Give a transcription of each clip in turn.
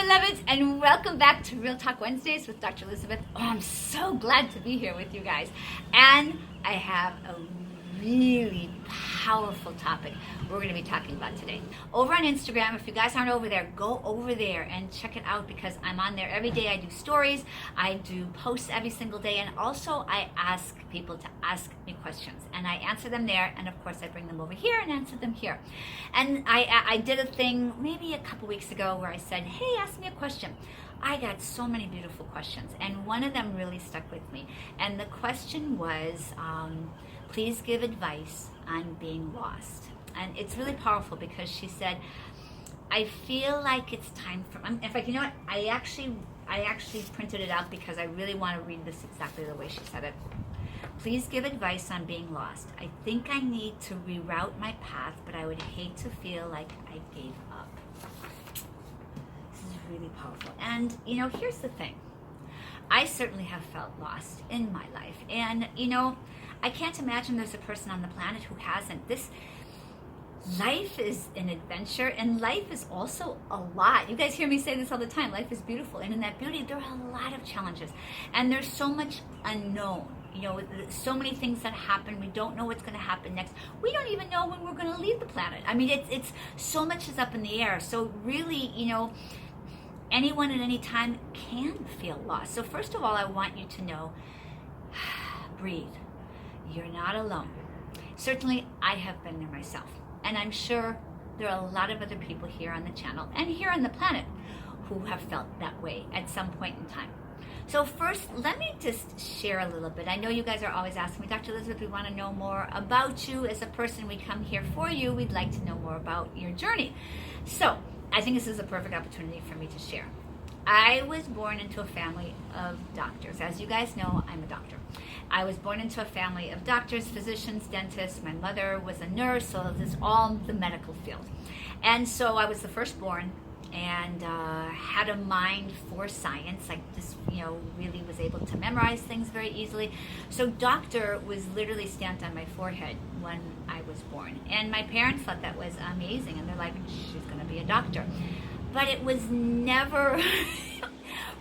beloveds, and welcome back to Real Talk Wednesdays with Dr. Elizabeth. Oh, I'm so glad to be here with you guys. And I have a really powerful topic we're going to be talking about today. Over on Instagram, if you guys aren't over there, go over there and check it out because I'm on there every day. I do stories, I do posts every single day, and also I ask people to ask me questions. And I answer them there, and of course I bring them over here and answer them here. And I did a thing maybe a couple weeks ago where I said, hey, ask me a question. I got so many beautiful questions, and one of them really stuck with me. And the question was, please give advice on being lost. And it's really powerful because she said, I feel like it's time for, in fact, you know what? I actually printed it out because I really want to read this exactly the way she said it. Please give advice on being lost. I think I need to reroute my path, but I would hate to feel like I gave up. This is really powerful. And, you know, here's the thing. I certainly have felt lost in my life. And, you know, I can't imagine there's a person on the planet who hasn't. This life is an adventure, and life is also a lot. You guys hear me say this all the time. Life is beautiful, and in that beauty, there are a lot of challenges, and there's so much unknown. You know, so many things that happen. We don't know what's going to happen next. We don't even know when we're going to leave the planet. I mean, it's so much is up in the air. So really, you know, anyone at any time can feel lost. So first of all, I want you to know, breathe. You're not alone. Certainly, I have been there myself. And I'm sure there are a lot of other people here on the channel and here on the planet who have felt that way at some point in time. So first, let me just share a little bit. I know you guys are always asking me, Dr. Elizabeth, we want to know more about you as a person. We come here for you. We'd like to know more about your journey. So I think this is a perfect opportunity for me to share. I was born into a family of doctors. As you guys know, I'm a doctor. I was born into a family of doctors, physicians, dentists. My mother was a nurse, so this is all the medical field. And so I was the firstborn and had a mind for science. I just, you know, really was able to memorize things very easily. So doctor was literally stamped on my forehead when I was born. And my parents thought that was amazing. And they're like, she's going to be a doctor. But it was never,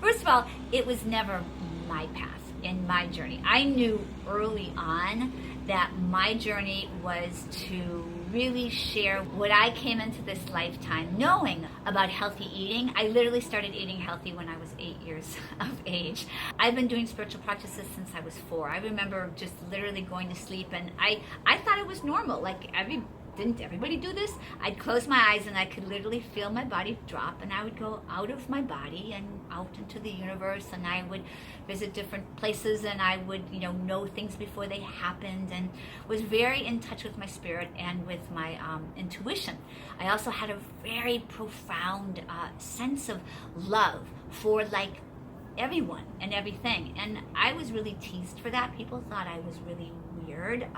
first of all, it was never my path in my journey. I knew early on that my journey was to really share what I came into this lifetime knowing about healthy eating. I literally started eating healthy when I was 8 years of age. I've been doing spiritual practices since I was 4. I remember just literally going to sleep, and I thought it was normal. Like, didn't everybody do this? I'd close my eyes and I could literally feel my body drop, and I would go out of my body and out into the universe, and I would visit different places, and I would, you know things before they happened, and was very in touch with my spirit and with my intuition. I also had a very profound sense of love for like everyone and everything, and I was really teased for that. People thought I was really weird.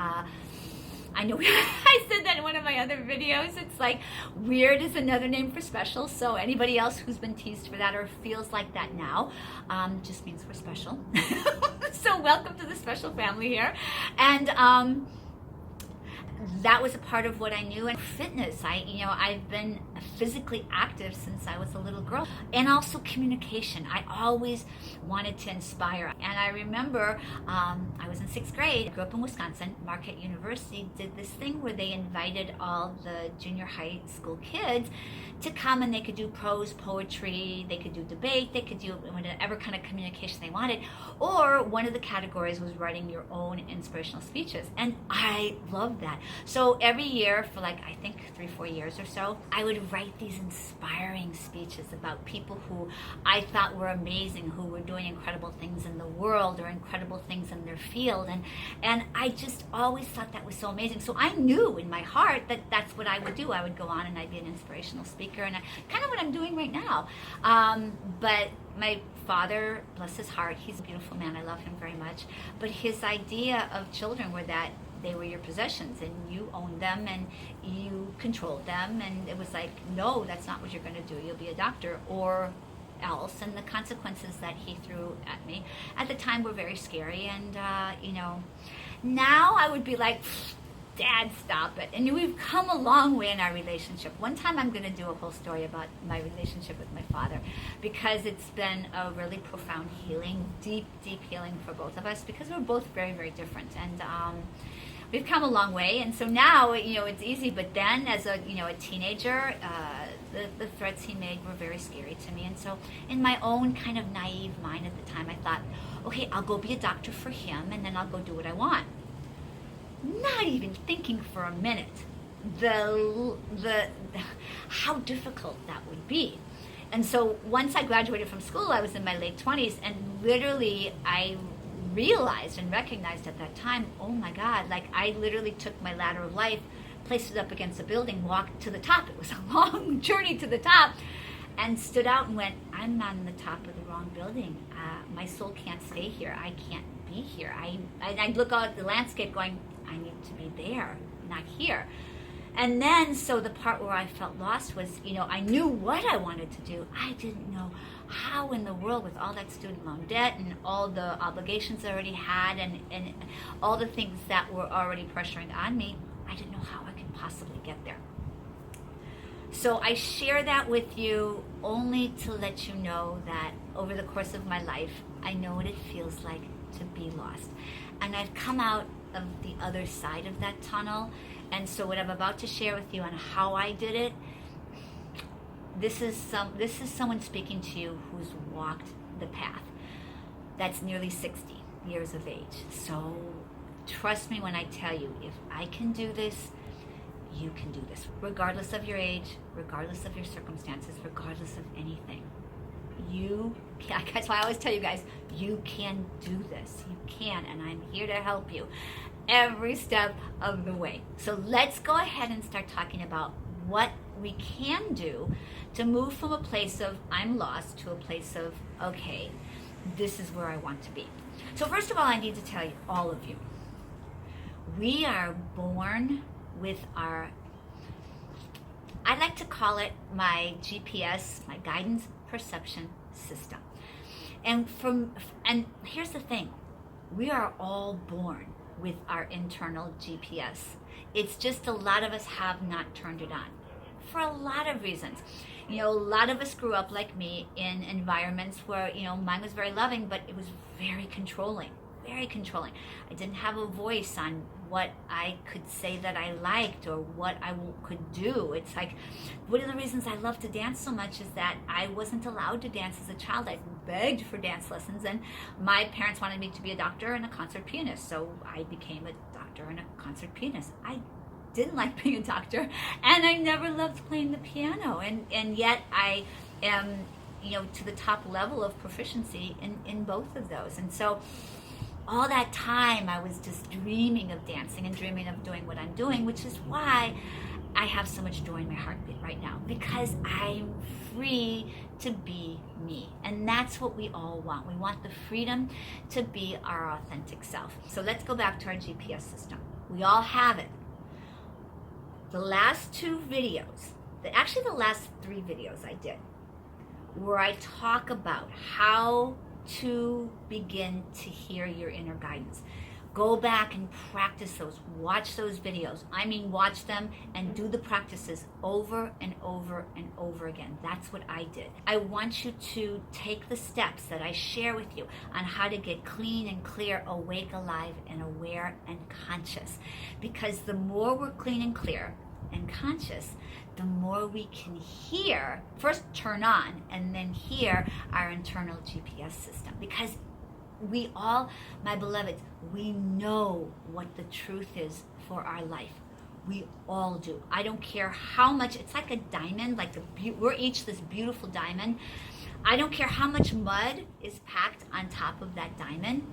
I know I said that in one of my other videos. It's like weird is another name for special. So anybody else who's been teased for that or feels like that now, just means we're special. So welcome to the special family here. And that was a part of what I knew. And fitness, I've been physically active since I was a little girl. And also communication. I always wanted to inspire. And I remember I was in 6th grade. I grew up in Wisconsin. Marquette University did this thing where they invited all the junior high school kids to come, and they could do prose poetry, they could do debate, they could do whatever kind of communication they wanted. Or one of the categories was writing your own inspirational speeches. And I loved that. So every year for like, I think 3-4 years or so, I would write these inspiring speeches about people who I thought were amazing, who were doing incredible things in the world or incredible things in their field. And I just always thought that was so amazing. So I knew in my heart that that's what I would do. I would go on and I'd be an inspirational speaker, and kind of what I'm doing right now. But my father, bless his heart, he's a beautiful man. I love him very much. But his idea of children were that they were your possessions and you owned them and you controlled them. And it was like, no, that's not what you're going to do. You'll be a doctor or else. And the consequences that he threw at me at the time were very scary. And, now I would be like, Dad, stop it. And we've come a long way in our relationship. One time I'm going to do a whole story about my relationship with my father. because it's been a really profound healing, deep healing for both of us, because we're both very, very different. And we've come a long way. And so now, it's easy. But then as a teenager, the threats he made were very scary to me. And so in my own kind of naive mind at the time, I thought, okay, I'll go be a doctor for him, and then I'll go do what I want. Not even thinking for a minute how difficult that would be. And so once I graduated from school, I was in my late 20s, and literally I realized and recognized at that time, oh my God, like I literally took my ladder of life, placed it up against a building, walked to the top. It was a long journey to the top, and stood out and went, I'm on the top of the wrong building. My soul can't stay here. I can't be here. I look out at the landscape going, I need to be there, not here. And then, so the part where I felt lost was, I knew what I wanted to do. I didn't know how in the world, with all that student loan debt and all the obligations I already had and all the things that were already pressuring on me, I didn't know how I could possibly get there. So I share that with you only to let you know that over the course of my life, I know what it feels like to be lost. And I've come out of the other side of that tunnel. And so what I'm about to share with you on how I did it, this is someone speaking to you who's walked the path. That's nearly 60 years of age. So trust me when I tell you, if I can do this, you can do this. Regardless of your age, regardless of your circumstances, regardless of anything. You can. That's why I always tell you guys, you can do this. You can, and I'm here to help you every step of the way. So let's go ahead and start talking about what we can do to move from a place of I'm lost to a place of, okay, this is where I want to be. So first of all, I need to tell you, all of you, we are born with I like to call it my GPS, my guidance perception system. And here's the thing, we are all born with our internal GPS. It's just a lot of us have not turned it on for a lot of reasons. A lot of us grew up like me in environments where, mine was very loving, but it was very controlling, very controlling. I didn't have a voice on what I could say that I liked or what I could do. It's like, one of the reasons I love to dance so much is that I wasn't allowed to dance as a child. I begged for dance lessons, and my parents wanted me to be a doctor and a concert pianist, so I became a doctor and a concert pianist. I didn't like being a doctor, and I never loved playing the piano, and yet I am, to the top level of proficiency in both of those. And so all that time I was just dreaming of dancing and dreaming of doing what I'm doing, which is why I have so much joy in my heartbeat right now, because I'm free to be me. And that's what we all want. We want the freedom to be our authentic self. So let's go back to our GPS system. We all have it. The last two videos, actually the last 3 videos I did, where I talk about how to begin to hear your inner guidance. Go back and practice those. Watch those videos. I mean, watch them and do the practices over and over and over again. That's what I did. I want you to take the steps that I share with you on how to get clean and clear, awake, alive, and aware and conscious. Because the more we're clean and clear and conscious, the more we can hear, first turn on, and then hear our internal GPS system. Because we all, my beloveds, we know what the truth is for our life. We all do. I don't care how much, it's like a diamond, we're each this beautiful diamond. I don't care how much mud is packed on top of that diamond.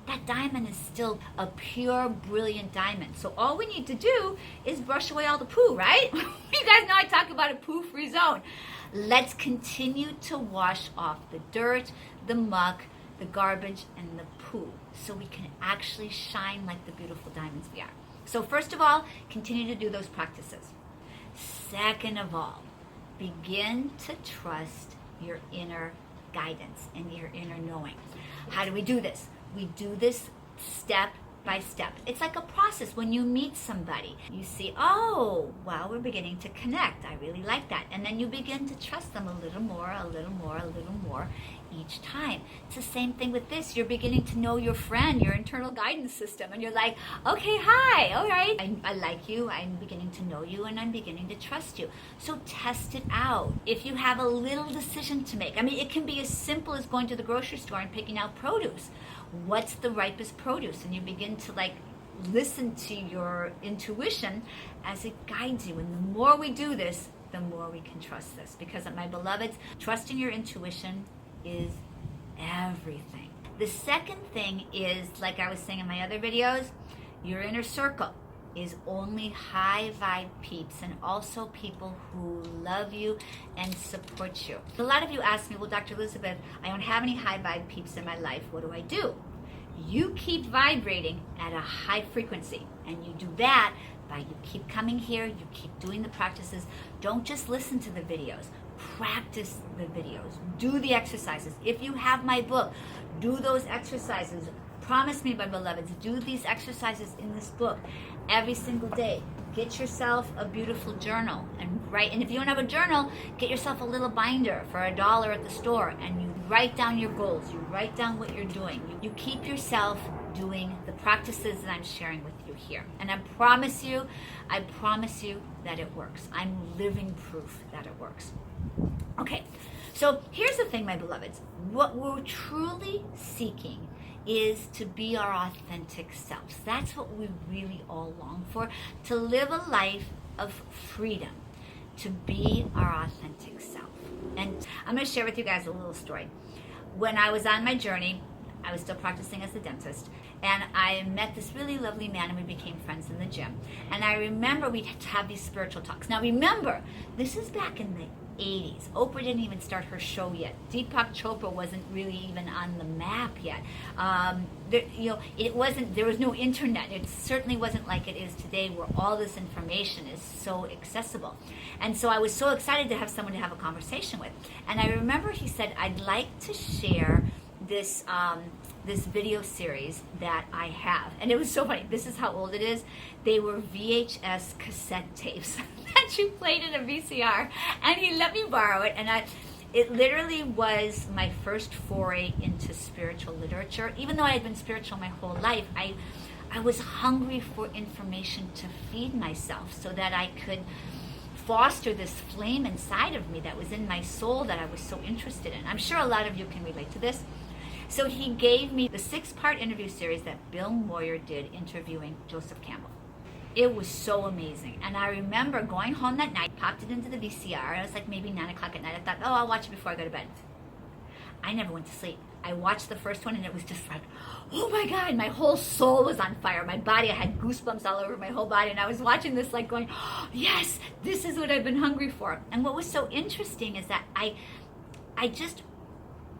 That diamond is still a pure, brilliant diamond. So all we need to do is brush away all the poo, right? You guys know I talk about a poo-free zone. Let's continue to wash off the dirt, the muck, the garbage, and the poo, so we can actually shine like the beautiful diamonds we are. So first of all, continue to do those practices. Second of all, begin to trust your inner guidance and your inner knowing. How do we do this? We do this step by step. It's like a process. When you meet somebody, you see, oh, well, we're beginning to connect. I really like that. And then you begin to trust them a little more, a little more, a little more each time. It's the same thing with this. You're beginning to know your friend, your internal guidance system, and you're like, okay, hi, all right. I like you. I'm beginning to know you, and I'm beginning to trust you. So test it out. If you have a little decision to make, I mean, it can be as simple as going to the grocery store and picking out produce. What's the ripest produce? And you begin to listen to your intuition as it guides you. And the more we do this, the more we can trust this. Because, my beloveds, trusting your intuition is everything. The second thing is, like I was saying in my other videos, your inner circle is only high vibe peeps, and also people who love you and support you. A lot of you ask me, well, Dr. Elizabeth, I don't have any high vibe peeps in my life. What do I do? You keep vibrating at a high frequency, and you do that by you keep coming here, you keep doing the practices. Don't just listen to the videos. Practice the videos. Do the exercises. If you have my book, do those exercises. Promise me, my beloveds, do these exercises in this book every single day. Get yourself a beautiful journal and write. And if you don't have a journal, get yourself a little binder for $1 at the store, and you write down your goals. You write down what you're doing. You keep yourself doing the practices that I'm sharing with you here. And I promise you that it works. I'm living proof that it works. Okay, so here's the thing, my beloveds. What we're truly seeking is to be our authentic selves. That's what we really all long for, to live a life of freedom, to be our authentic self. And I'm going to share with you guys a little story. When I was on my journey, I was still practicing as a dentist, and I met this really lovely man, and we became friends in the gym. And I remember we'd have these spiritual talks. Now remember, this is back in the 80s. Oprah didn't even start her show yet. Deepak Chopra wasn't really even on the map yet. There was no internet. It certainly wasn't like it is today, where all this information is so accessible. And so I was so excited to have someone to have a conversation with. And I remember he said, I'd like to share this video series that I have. And it was so funny. This is how old it is. They were VHS cassette tapes that you played in a VCR, and he let me borrow it. And it literally was my first foray into spiritual literature. Even though I had been spiritual my whole life, I was hungry for information to feed myself, so that I could foster this flame inside of me that was in my soul that I was so interested in. I'm sure a lot of you can relate to this. So he gave me the 6-part interview series that Bill Moyer did interviewing Joseph Campbell. It was so amazing. And I remember going home that night, popped it into the VCR. It was like maybe 9 o'clock at night. I thought, oh, I'll watch it before I go to bed. I never went to sleep. I watched the first one, and it was just like, oh my God, my whole soul was on fire. My body, I had goosebumps all over my whole body. And I was watching this like going, oh, yes, this is what I've been hungry for. And what was so interesting is that I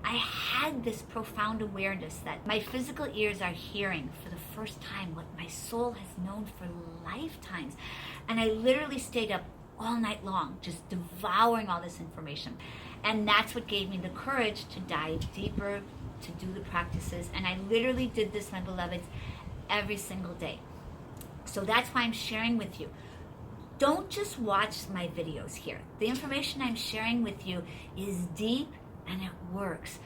had this profound awareness that my physical ears are hearing for the first time what my soul has known for lifetimes. And I literally stayed up all night long, just devouring all this information. And that's what gave me the courage to dive deeper, to do the practices. And I literally did this, my beloveds, every single day. So that's why I'm sharing with you. Don't just watch my videos here. The information I'm sharing with you is deep, and it works.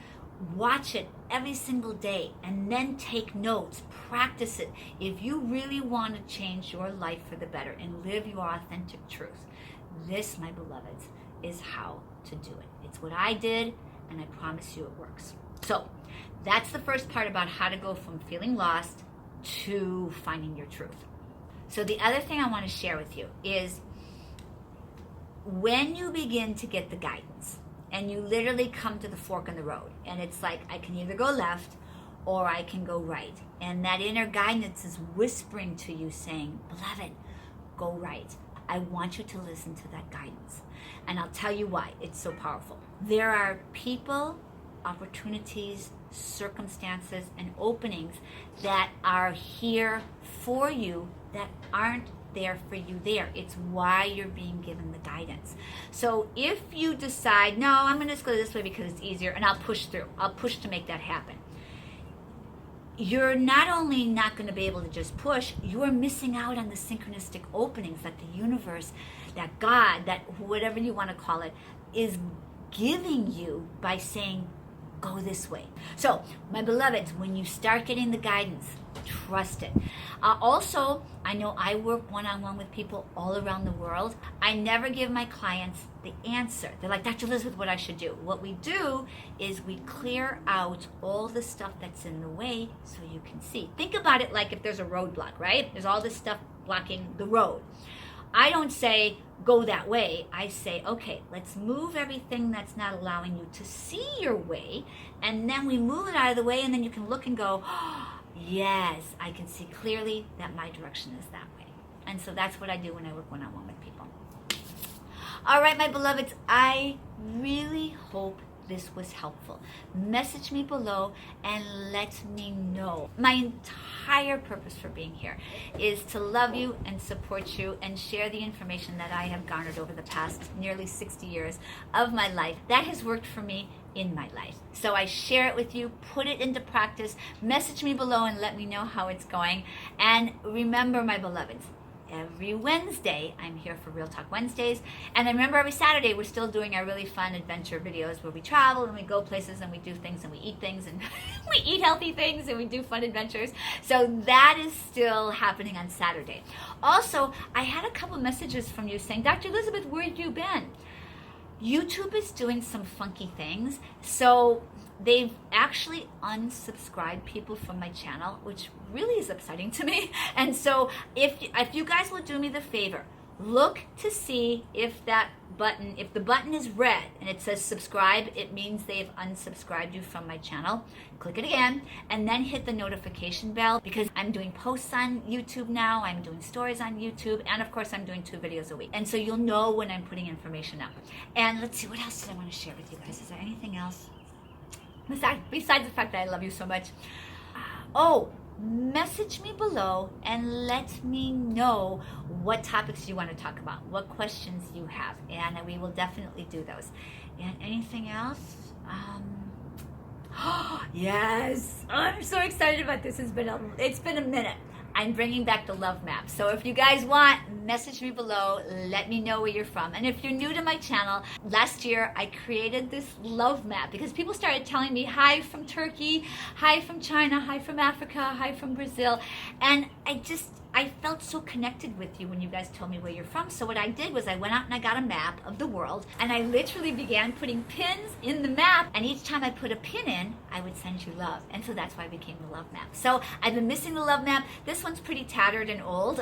Watch it every single day, and then take notes, practice it. If you really want to change your life for the better and live your authentic truth, this, my beloveds, is how to do it. It's what I did, and I promise you it works. So that's the first part about how to go from feeling lost to finding your truth. So the other thing I want to share with you is when you begin to get the guidance, and you literally come to the fork in the road, and it's like, I can either go left or I can go right. And that inner guidance is whispering to you saying, beloved, go right. I want you to listen to that guidance. And I'll tell you why it's so powerful. There are people, opportunities, circumstances, and openings that are here for you that aren't there for you there. It's why you're being given the guidance. So if you decide, no, I'm going to just go this way because it's easier, and I'll push through. I'll push to make that happen. you're not only not going to be able to just push, you're missing out on the synchronistic openings that the universe, that God, that whatever you want to call it, is giving you by saying, go this way. So, my beloveds, when you start getting the guidance, trust it. Also, I know I work one-on-one with people all around the world. I never give my clients the answer. They're like, Dr. Elizabeth, what I should do. What we do is we clear out all the stuff that's in the way so you can see. Think about it like if there's a roadblock, right? There's all this stuff blocking the road. I don't say, go that way. I say, okay, let's move everything that's not allowing you to see your way, and then we move it out of the way, and then you can look and go, oh, yes, I can see clearly that my direction is that way. And so that's what I do when I work one-on-one with people. All right, my beloveds, I really hope this was helpful. Message me below and let me know. My entire purpose for being here is to love you and support you and share the information that I have garnered over the past nearly 60 years of my life that has worked for me in my life. So I share it with you, put it into practice, message me below and let me know how it's going. And remember, my beloveds, every Wednesday, I'm here for Real Talk Wednesdays. And I remember every Saturday, we're still doing our really fun adventure videos where we travel and we go places and we do things and we eat things and we eat healthy things and we do fun adventures. So that is still happening on Saturday. Also, I had a couple messages from you saying, Dr. Elizabeth, where have you been? YouTube is doing some funky things. So they've actually unsubscribed people from my channel, which really is upsetting to me. And so if you guys will do me the favor, look to see if that button, if the button is red and it says subscribe, it means they've unsubscribed you from my channel. Click it again and then hit the notification bell, because I'm doing posts on YouTube now, I'm doing stories on YouTube, and of course I'm doing 2 videos a week. And so you'll know when I'm putting information up. And let's see, what else did I want to share with you guys? Is there anything else? Besides the fact that I love you so much. Oh, message me below and let me know what topics you want to talk about, what questions you have, and we will definitely do those. And anything else? Yes, I'm so excited about this. It's been a minute. I'm bringing back the love map. So if you guys want, message me below, let me know where you're from. And if you're new to my channel, last year I created this love map because people started telling me hi from Turkey, hi from China, hi from Africa, hi from Brazil. And I felt so connected with you when you guys told me where you're from. So what I did was I went out and I got a map of the world, and I literally began putting pins in the map, and each time I put a pin in, I would send you love. And so that's why I became the love map. So I've been missing the love map. This one's pretty tattered and old,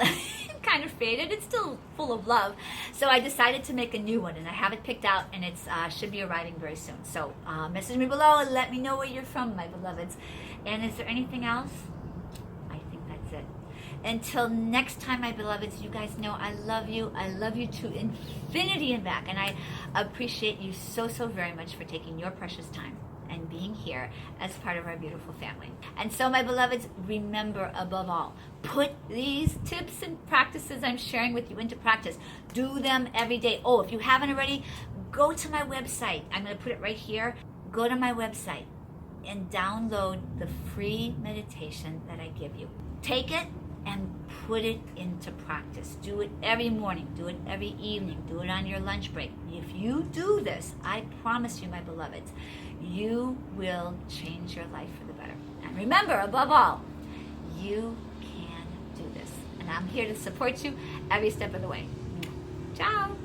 kind of faded. It's still full of love. So I decided to make a new one, and I have it picked out, and it should be arriving very soon. So message me below and let me know where you're from, my beloveds. And is there anything else? I think that's it. Until next time, my beloveds, you guys know I love you. I love you to infinity and back. And I appreciate you so, so very much for taking your precious time and being here as part of our beautiful family. And so, my beloveds, remember, above all, put these tips and practices I'm sharing with you into practice. Do them every day. Oh, if you haven't already, go to my website. I'm going to put it right here. Go to my website and download the free meditation that I give you. Take it and put it into practice. Do it every morning. Do it every evening. Do it on your lunch break. If you do this, I promise you, my beloveds, you will change your life for the better. And remember, above all, you can do this. And I'm here to support you every step of the way. Ciao.